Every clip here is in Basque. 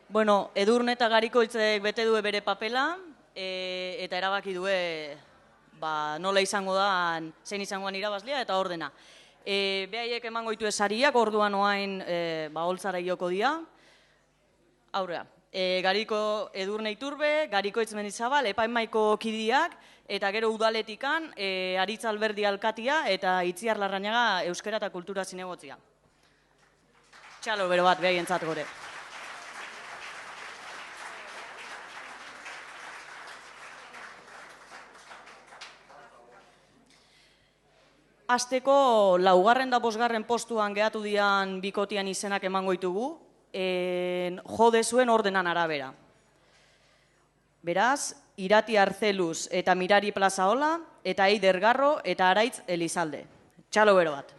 Bueno, Edurne eta Garikoitzek bete due bere papela, eta erabaki due nola izango da, zein izangoan irabazlea eta ordena. Behaiek emango ditu esariak, orduan oain holtzara ioko dia. Aurrea, Gariko Edurne Iturbe, Garikoitz Mendizabal, epaimaiko kidiak, eta gero udaletikan, Aritz Alberdi alkatia eta Itziar Larrañaga euskera eta kultura zinegotzia. Txalo bero bat, behaientzat gore. Azteko, laugarren da bosgarren postuan gehatu dian bikotian izenak emango ditugu, jode zuen ordenan arabera. Beraz, Irati Arzeluz eta Mirari Plazaola, eta Eider Garro eta Araitz Elizalde. Txalo bero bat.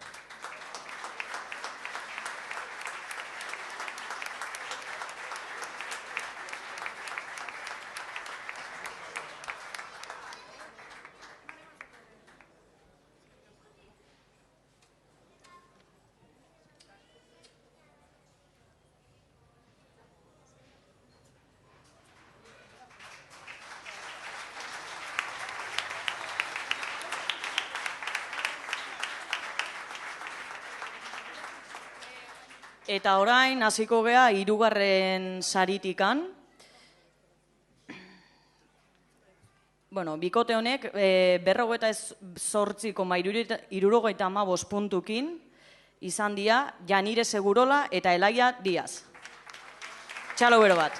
Eta orain, hasiko gea, hirugarren saritikan. Bikote honek, 48,75 puntukin izan dia Janire Segurola eta Elaia Diaz. Txalo bero bat.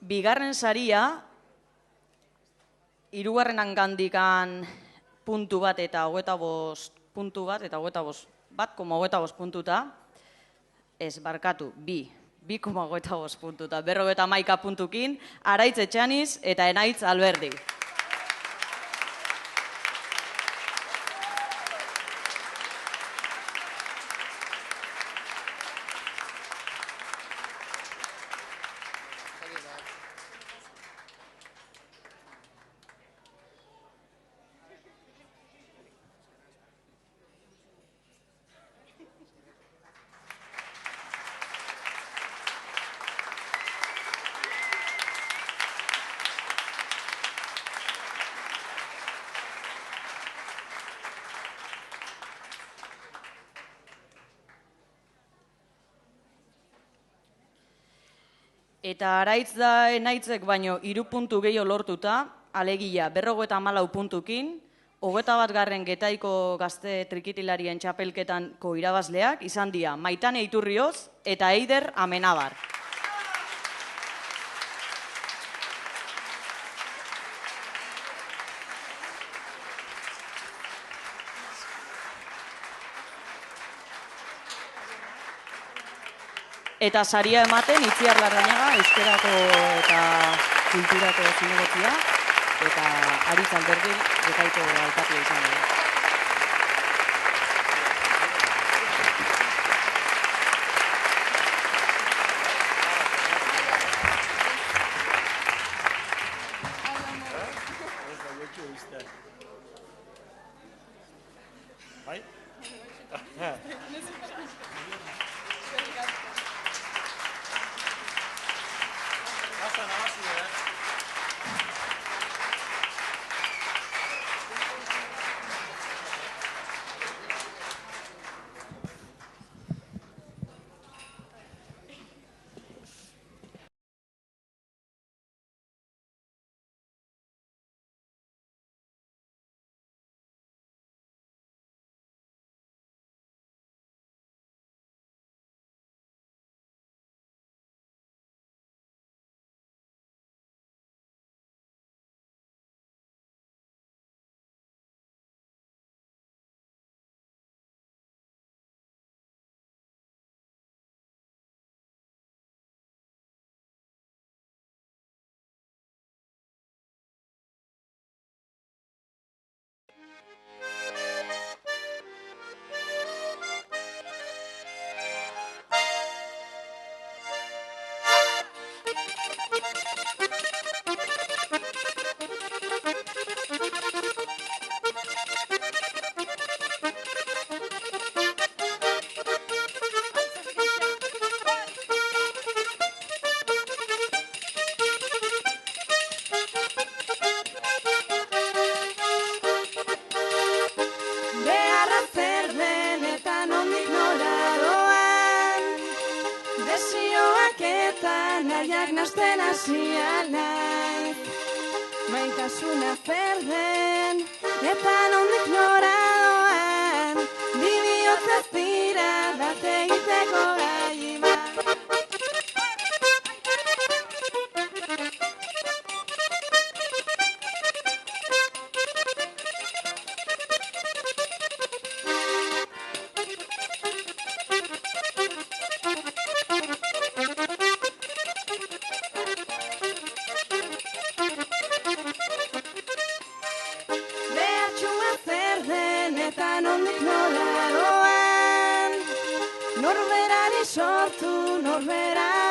Bigarren saria, hirugarrenan gandikan puntu bat eta 25 puntu bat, eta 1,25 puntuta, ez barkatu, 2,25 puntuta, 51 puntukin, Araitz Etxaniz eta Enaitz Alberdi. Eta Araitz da Enaitzek baino 3 puntu gehiago lortuta, alegia 54 puntukin, 21. Getaiko gazte trikitilarien txapelketanko irabazleak izan dira Maitane Iturrioz eta Eider Amenabar. Eta saria ematen Itziar Larrañaga, euskerako eta kulturako zinegotzia, eta Aritz Alberdi Getaiko alkatia izan dira. nahiak nasten hasia naiz. Maitasuna zer den, eta nondik nora doan, bi bihotz ez dira bat egiteko gai bat. Eta nondik nora doan, norberari sortu, norbera